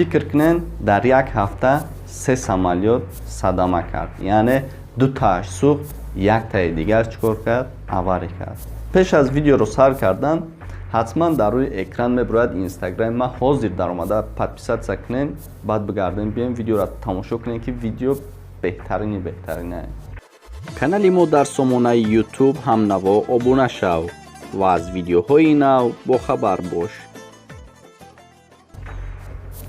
фикр кунед дар як ҳафта 3 самолёт садама кард, яъне 2 тааш сӯхт, яктаи дигар чикор кард, аварӣ кард. пеш аз видеоро сар кардан ҳатман дар рӯи экран мебурояд инстаграми ман, ҳозир дар омада подписатсия кунед, баъд бигардан бием видеоро тамошо кунед ки видео беҳтарини беҳтаринае. Канали мо дар сомонаи YouTube ҳамнаво обуна шав ва аз видеоҳои нав бохабар бош.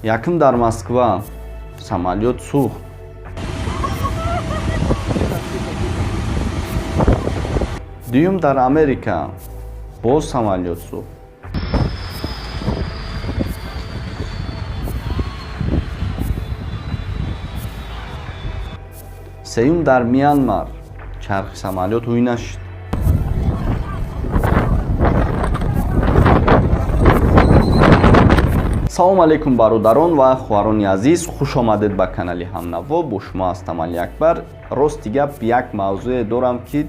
Якм дар Москва самолёт сӯхт. Дуюм дар Америка боз самолёт сӯхт. Сеюм дар Мянмар чархи самолёт уйна шуд. салому алейкум бародарон ва хоҳарони азиз, хуш омадед ба канали ҳамнаво. бо шумо ҳастам Али Акбар. Рости гап як мавзӯе дорам ки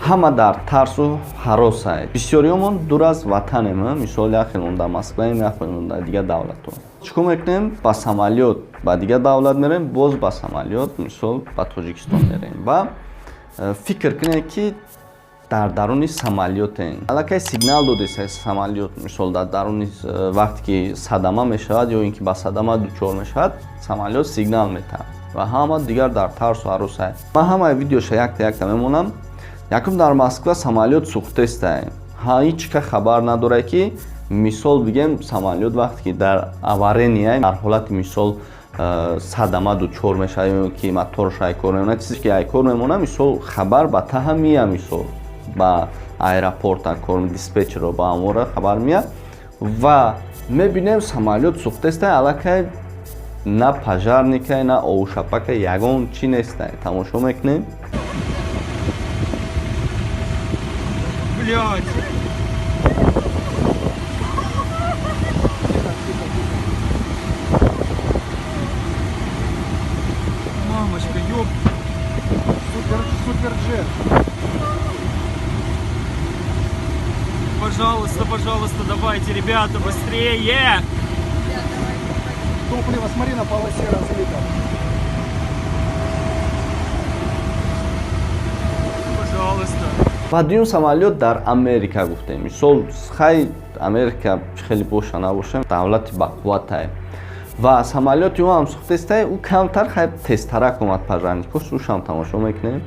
ҳама дар тарсу ҳаросае. бисёриёмон дур аз ватанем, мисол яхелон дар Москваем, яхелон дар дигар давлатҳо. чӣ кор мекунем? Ба самолёт ба дигар давлат мерем, боз ба самолёт, мисол ба Тоҷикистон мерем. Ва фикр кунед ки дар даруни самолётен, аллакай сигнал додеса самолёт, мисол дар даруни вақте ки садама мешавад ё ин ки ба садама дучор мешавад, самолёт сигнал метавад ва ҳама дигар дар тарсу ҳаросае. ман ҳамаи видеоша якта мемонам. Якум дар Москва самолёт сӯхтестае. Ҳеҷ ка хабар надорад ки мисол бигем самолёт вақте ки дар аварения, дар ҳолати мисол садама дучор мешавад ё ки мотораш айкор мемонад, чизе ки айкор мемонад, мисол хабар ба таҳа мия, мисол ба аэропорт айкор диспетчерро ба амора хабар мия ва мебинем самолёт сӯхтестае, аллакай на пожарникай, на овушапака, ягон чӣ нестае. Тамошо мекунем. Блядь! Мамочка, ёб! Суперджет! Пожалуйста, пожалуйста, давайте, ребята, быстрее! Топливо, смотри, на полосе разлито. Пожалуйста. ва дуюм самолёт дар Америка гуфтем. Мисол хай Америка хеле боша набоша, давлати бақувватае ва самолёти ӯ ҳам сӯхтестае, ӯ камтар хай тезтарак омад пожарникош, ӯшам тамошо мекунем.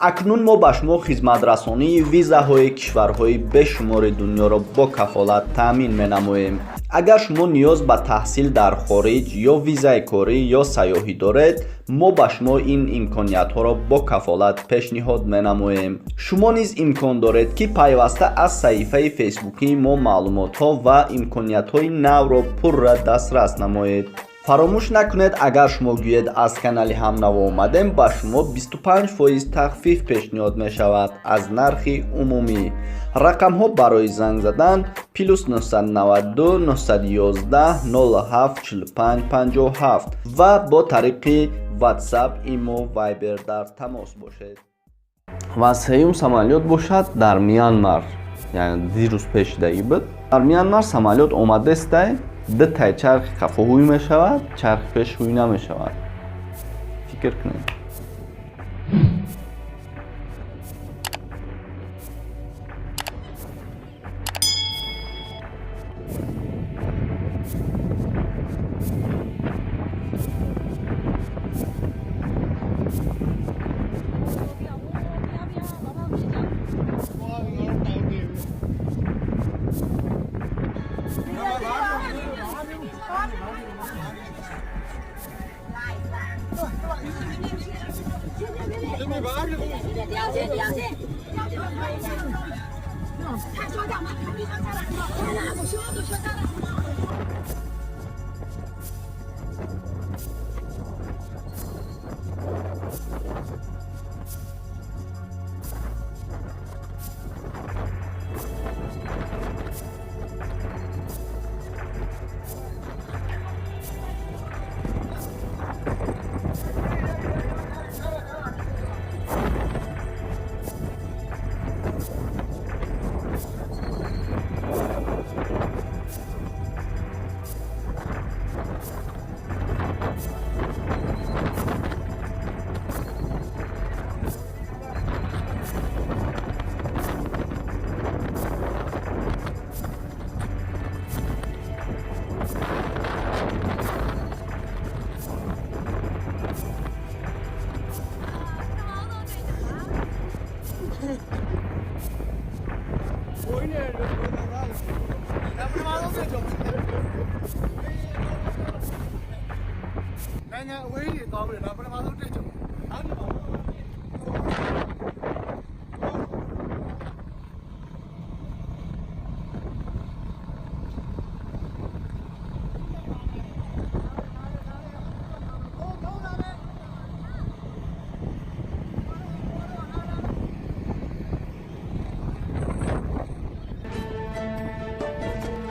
акнун мо ба шумо хизматрасонии визаҳои кишварҳои бешумори дунёро бо кафолат таъмин менамоем. агар шумо ниёз ба таҳсил дар хориҷ ё визаи корӣ ё сайёҳӣ доред, мо ба шумо ин имкониятҳоро бо кафолат пешниҳод менамоем. шумо низ имкон доред ки пайваста аз саҳифаи фейсбукии мо маълумотҳо ва имкониятҳои навро пурра дастрас намоед. фаромӯш накунед, агар шумо гӯед аз канали ҳамнаво омадем, ба шумо 25% тахфиф пешниҳод мешавад аз нархи умумӣ. рақамҳо барои занг задан +992 911 074557 ва бо тариқи WhatsApp, Imo, Viber дар тамос бошед. ва сеюм самолёт бошад дар Мянмар, яъне дирӯз пешидагӣ буд. дар Мянмар самолёт омадестай дай чархи қафоҳӯй мешавад, чархи пешҳӯй намешавад. фикр кунед.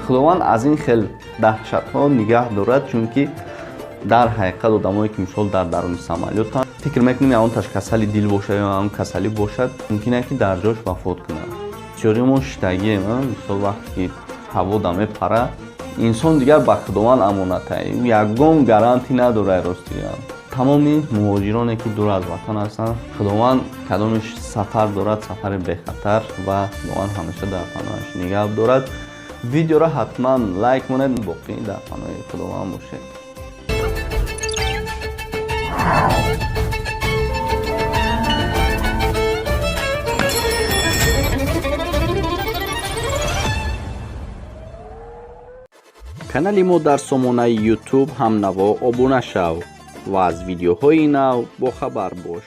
худованд аз ин хел даҳшатҳо нигаҳ дорад, чунки дар ҳақиқат одамое ки мисол дар даруни самолётанд, фикр мекунем ягонташ касали дил бошад ё ягон касалӣ бошад, мумкин аст ки дар ҷош вафот кунад. бисёри мо шитагием, мисол вақте ки ҳавода мепара, инсон дигар ба худованд амонатай, ягон гарантӣ надорад. ростиям тамоми муҳоҷироне ки дур аз ватан ҳастанд, худованд кадомиш сафар дорад, сафари бехатар, ва худованд ҳамеша дар паноҳаш нигаҳ дорад. видеоро ҳатман лайк монед, боқӣ дар паноҳи худованд бошед. канали мо дар сомонаи YouTube ҳамнаво обуна шав ва аз видеоҳои нав бохабар бош.